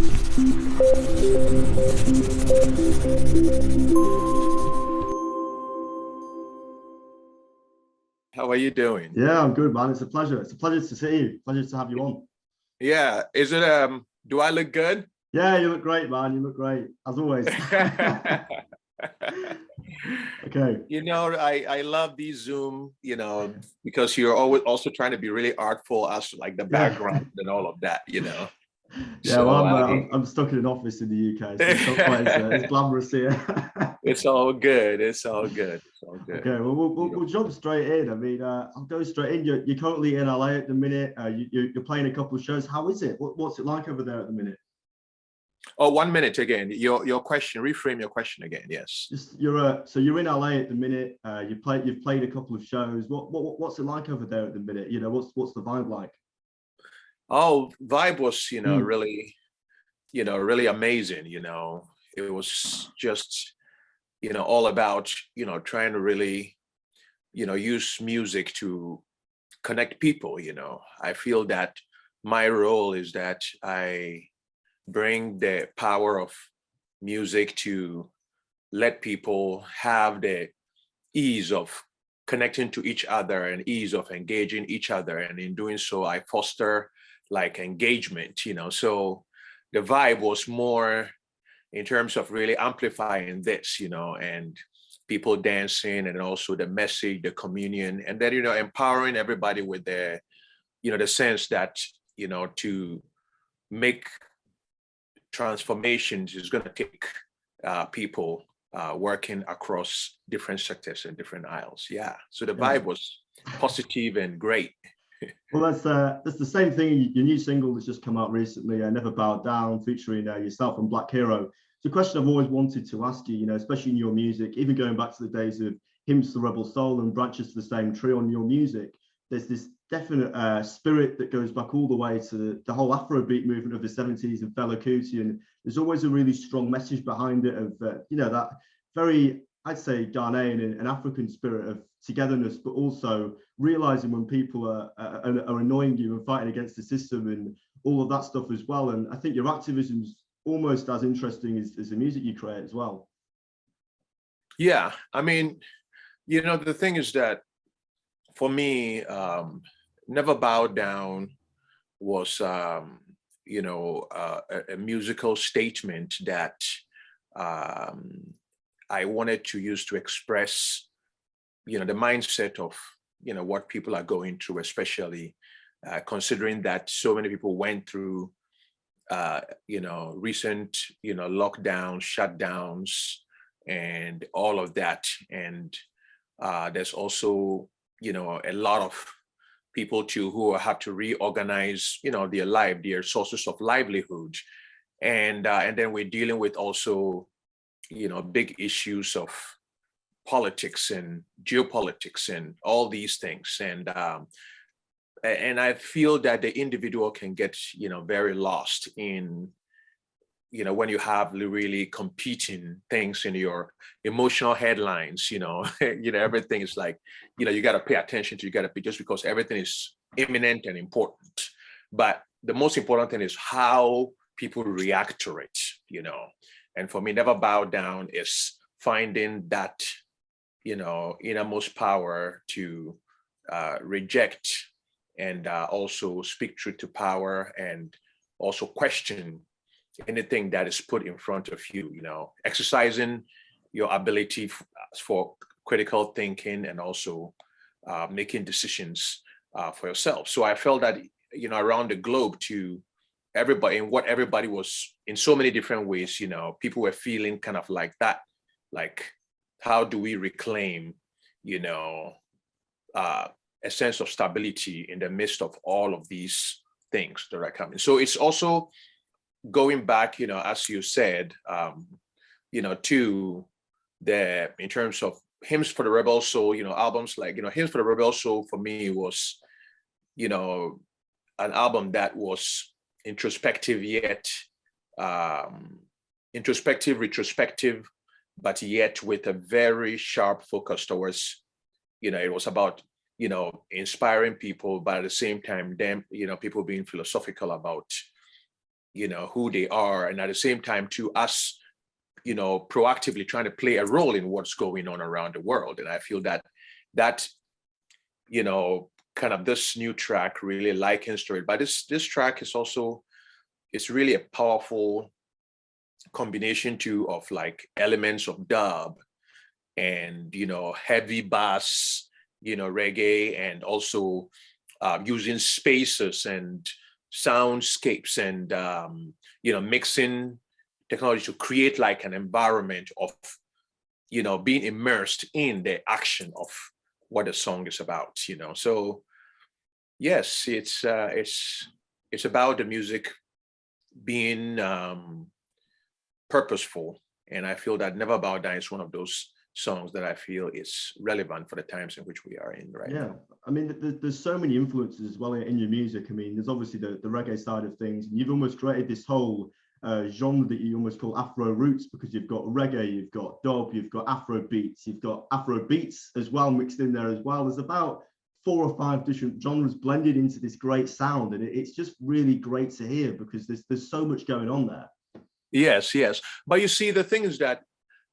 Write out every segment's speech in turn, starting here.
How are you doing? Yeah, I'm good, man. It's a pleasure. It's a pleasure to see you. Pleasure to have you on. Yeah, is it do I look good? Yeah, you look great, man. You look great, as always. Okay. I love these Zoom, because you're always also trying to be really artful as to like the Yeah. background and all of that, you know. Yeah, well, So I'm stuck in an office in the UK, so it's not quite as glamorous here. it's all good. It's all good. It's all good. Okay, well, we'll jump straight in. I mean, I'll go straight in. You're currently in LA at the minute. You're playing a couple of shows. How is it? What's it like over there at the minute? Oh, 1 minute again. Your question. Reframe your question again. Yes. Just so you're in LA at the minute. You've played a couple of shows. What's it like over there at the minute? What's the vibe like? Oh, vibe was, Mm. really, really amazing. It was just, all about, trying to really, use music to connect people. I feel that my role is that I bring the power of music to let people have the ease of connecting to each other and ease of engaging each other. And in doing so, I foster like engagement, So the vibe was more in terms of really amplifying this, and people dancing and also the message, the communion, and then, empowering everybody with the sense that, to make transformations is going to take people working across different sectors and different aisles. Yeah. So the Yeah. vibe was positive and great. Well, that's the same thing. Your new single that's just come out recently, "Never Bow Down," featuring yourself and Black Hero. It's a question I've always wanted to ask you. Especially in your music, even going back to the days of "Hymns to the Rebel Soul" and "Branches to the Same Tree" on your music. There's this definite spirit that goes back all the way to the whole Afrobeat movement of the '70s and Fela Kuti, and there's always a really strong message behind it of that very, I'd say, Ghanaian and African spirit of togetherness, but also realizing when people are annoying you and fighting against the system and all of that stuff as well. And I think your activism's almost as interesting as the music you create as well. Yeah. I mean, the thing is that for me, Never Bow Down was, a musical statement that I wanted to use to express, the mindset of, what people are going through, especially considering that so many people went through, recent, lockdowns, shutdowns, and all of that. And there's also, a lot of people too who have to reorganize, their sources of livelihood. And then we're dealing with also, big issues of politics and geopolitics and all these things. And I feel that the individual can get, very lost in, when you have really competing things in your emotional headlines, everything is like, you got to pay attention to, you got to be, just because everything is imminent and important. But the most important thing is how people react to it, And for me, Never Bow Down is finding that, innermost power to reject and also speak truth to power, and also question anything that is put in front of you, exercising your ability for critical thinking, and also making decisions for yourself. So I felt that, around the globe, to everybody, and what everybody was in so many different ways, people were feeling kind of like that, like, how do we reclaim, a sense of stability in the midst of all of these things that are coming. So it's also going back, as you said, to in terms of Hymns for the Rebel Soul, albums like, Hymns for the Rebel Soul for me was, an album that was introspective, yet retrospective, but yet with a very sharp focus towards, it was about, inspiring people, but at the same time, them, people being philosophical about who they are, and at the same time to us, proactively trying to play a role in what's going on around the world. And I feel that kind of this new track really likens to it. But this track is also, it's really a powerful combination too of like elements of dub and heavy bass, reggae, and also using spaces and soundscapes and mixing technology to create like an environment of being immersed in the action of what the song is about. So yes, it's about the music being purposeful, and I feel that Never Bow Down is one of those songs that I feel is relevant for the times in which we are in right now. I mean, there's so many influences as well in your music. I mean, there's obviously the reggae side of things, and you've almost created this whole genre that you almost call Afro roots, because you've got reggae, you've got dub, you've got Afro beats, you've got Afro beats as well mixed in there as well. There's about 4 or 5 different genres blended into this great sound, and it's just really great to hear, because there's so much going on there. Yes, but you see, the thing is that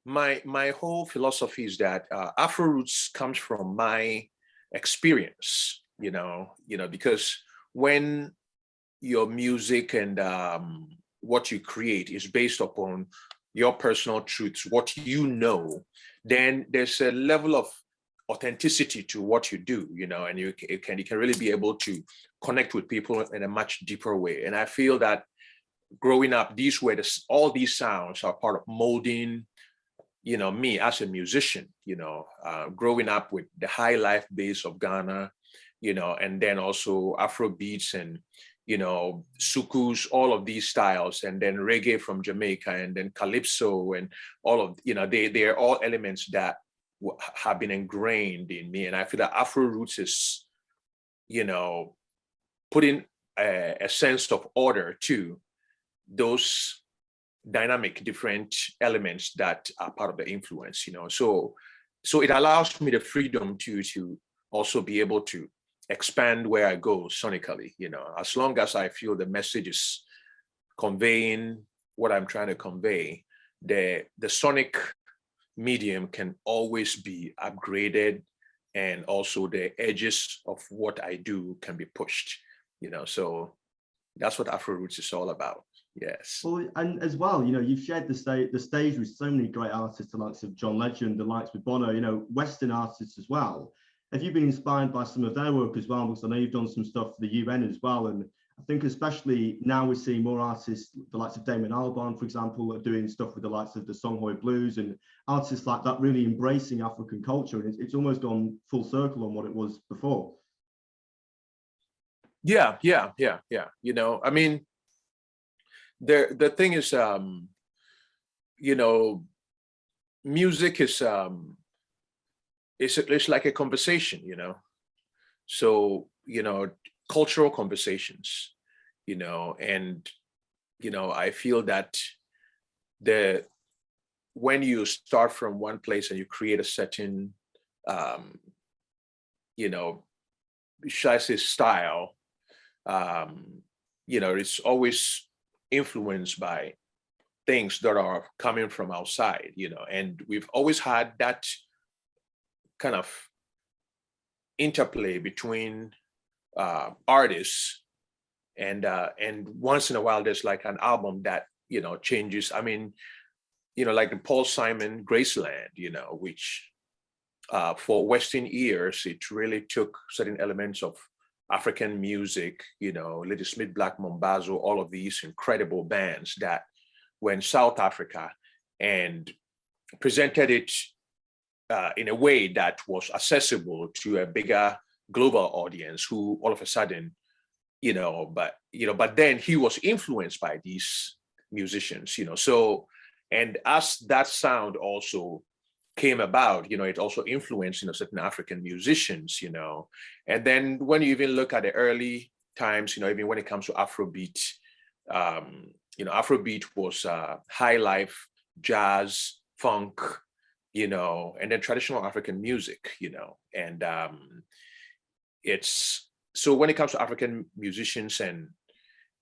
my whole philosophy is that Afro roots comes from my experience, because when your music and what you create is based upon your personal truths, what then there's a level of authenticity to what you do, and you can really be able to connect with people in a much deeper way. And I feel that growing up, all these sounds are part of molding me as a musician, growing up with the high life bass of Ghana, and then also Afro beats and, sukus, all of these styles, and then reggae from Jamaica, and then calypso, and all of, they're all elements that have been ingrained in me. And I feel that Afro roots is, putting a sense of order to those dynamic different elements that are part of the influence, so it allows me the freedom to also be able to expand where I go sonically, as long as I feel the message is conveying what I'm trying to convey. The sonic medium can always be upgraded, and also the edges of what I do can be pushed, so that's what Afro roots is all about. Yes. Well, and as well, you've shared the stage with so many great artists, the likes of John Legend, the likes with Bono, Western artists as well. Have you been inspired by some of their work as well? Because I know you've done some stuff for the UN as well. And I think especially now we're seeing more artists, the likes of Damon Albarn, for example, are doing stuff with the likes of the Songhoy Blues, and artists like that really embracing African culture. And it's almost gone full circle on what it was before. Yeah. I mean, the thing is, music is it's like a conversation, so cultural conversations, and I feel that when you start from one place and you create a certain should I say style, it's always influenced by things that are coming from outside, and we've always had that kind of interplay between artists, and once in a while there's like an album that changes. I mean, like the Paul Simon Graceland, which for Western ears, it really took certain elements of African music, Lady Smith, Black Mambazo, all of these incredible bands that were in South Africa, and presented it in a way that was accessible to a bigger global audience, who all of a sudden, but then he was influenced by these musicians, so, and as that sound also came about, it also influenced, certain African musicians, and then when you even look at the early times, even when it comes to Afrobeat, Afrobeat was high life, jazz, funk, and then traditional African music, and it's, so when it comes to African musicians and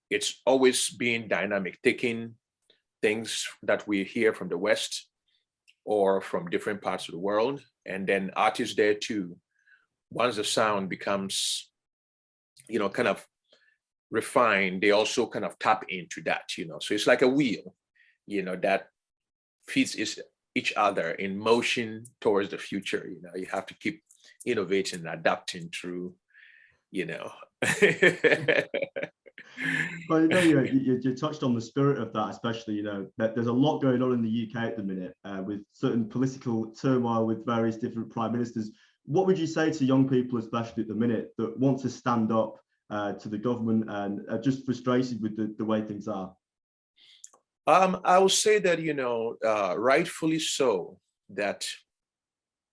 it's always been dynamic, taking things that we hear from the West or from different parts of the world, and then artists there too. Once the sound becomes, kind of refined, they also kind of tap into that, So it's like a wheel, that feeds each other in motion towards the future. You have to keep innovating and adapting through, Well, you touched on the spirit of that, especially, that there's a lot going on in the UK at the minute with certain political turmoil with various different prime ministers. What would you say to young people, especially at the minute, that want to stand up to the government and are just frustrated with the way things are? I would say that, rightfully so, that,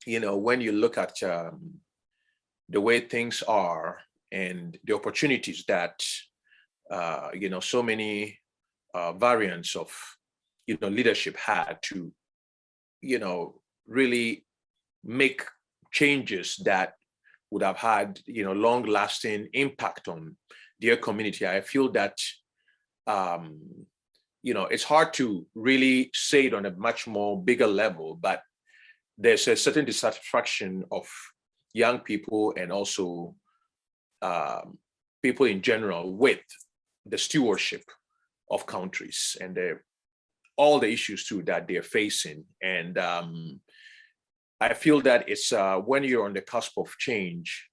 when you look at the way things are and the opportunities that, so many variants of, leadership had to, really make changes that would have had, long-lasting impact on their community. I feel that, it's hard to really say it on a much more bigger level, but there's a certain dissatisfaction of young people and also people in general with the stewardship of countries and all the issues too that they're facing. And I feel that it's when you're on the cusp of change,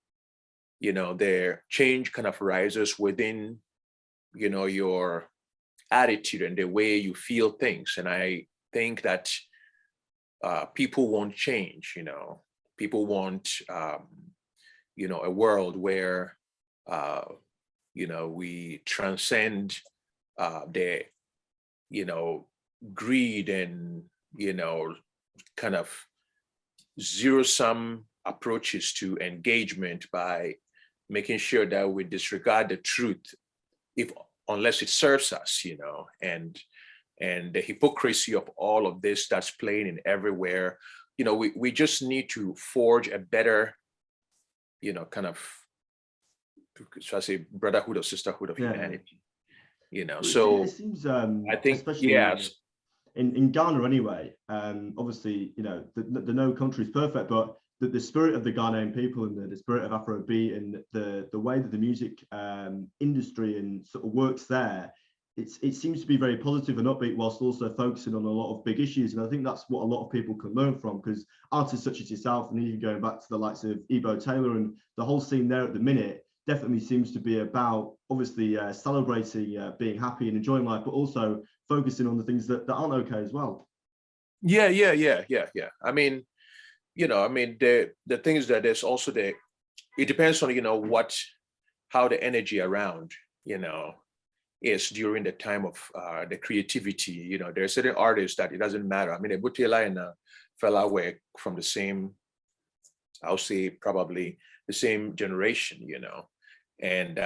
the change kind of rises within, your attitude and the way you feel things. And I think that people want change, people want, a world where, we transcend the, greed and, kind of zero-sum approaches to engagement by making sure that we disregard the truth unless it serves us, and the hypocrisy of all of this that's playing in everywhere. We just need to forge a better, kind of, should I say, brotherhood or sisterhood of humanity. So it seems, I think, especially yes. In Ghana anyway, obviously, the no country is perfect, but the spirit of the Ghanaian people and the spirit of Afrobeat and the way that the music industry and sort of works there, it seems to be very positive and upbeat whilst also focusing on a lot of big issues. And I think that's what a lot of people can learn from, because artists such as yourself, and even going back to the likes of Ebo Taylor and the whole scene there at the minute, definitely seems to be about obviously celebrating being happy and enjoying life, but also focusing on the things that aren't okay as well. Yeah. I mean, the thing is that there's also it depends on, how the energy around, is during the time of the creativity. There are certain artists that it doesn't matter. I mean, Ebutela and Fela were from the same, I'll say probably the same generation, and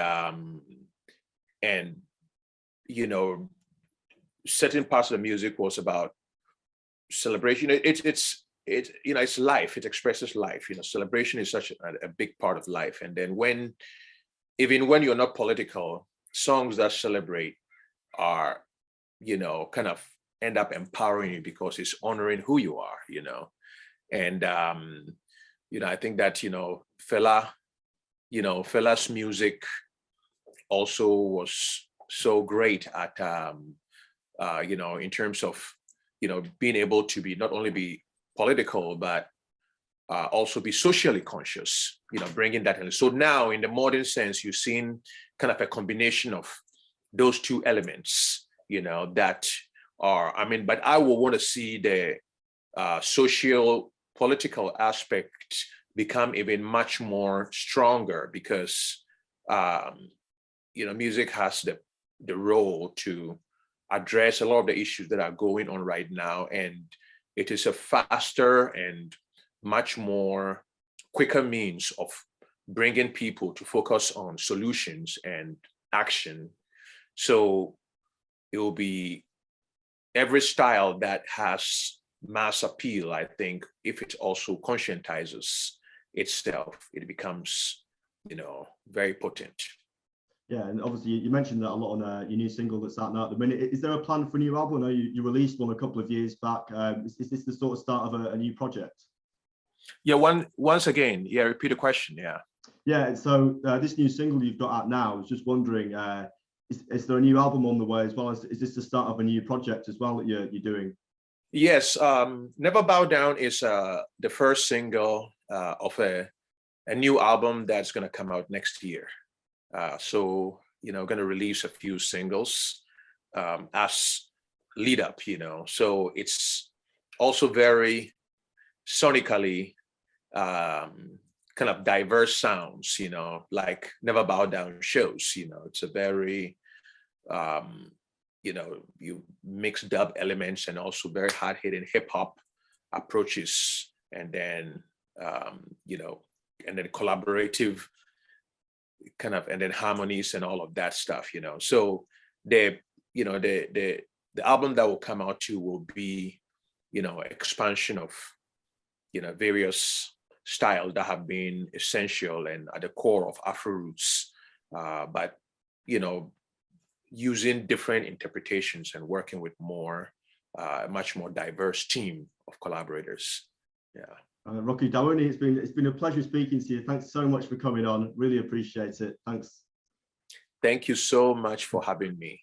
certain parts of the music was about celebration. It's life. It expresses life. Celebration is such a big part of life. And then even when you're not political, songs that celebrate are, kind of end up empowering you because it's honoring who you are, And I think that, Fela's music also was so great at in terms of, being able to be not only be political, but also be socially conscious, bringing that in. So now in the modern sense, you've seen kind of a combination of those two elements, that are, but I will want to see the social political aspect become even much more stronger because, music has the role to address a lot of the issues that are going on right now. And it is a faster and much more quicker means of bringing people to focus on solutions and action. So it will be every style that has mass appeal. I think if it also conscientizes itself, it becomes, very potent. Yeah, and obviously you mentioned that a lot on your new single that's out now at the minute. Is there a plan for a new album? I know you released one a couple of years back. Is this the sort of start of a new project? Yeah, once again, yeah, repeat the question. Yeah. Yeah, so this new single you've got out now, I was just wondering, is there a new album on the way as well? Is this the start of a new project as well that you're doing? Yes, Never Bow Down is the first single of a new album that's going to come out next year. So, going to release a few singles as lead up, So it's also very sonically kind of diverse sounds, like Never Bow Down shows, it's a very, you mix dub elements and also very hard hitting hip hop approaches, and then, and then collaborative kind of, and then harmonies and all of that stuff, So the album that will come out too will be, expansion of, various styles that have been essential and at the core of Afro roots, but, using different interpretations and working with much more diverse team of collaborators. Yeah. Rocky Dawuni, it's been a pleasure speaking to you. Thanks so much for coming on. Really appreciate it. Thanks. Thank you so much for having me.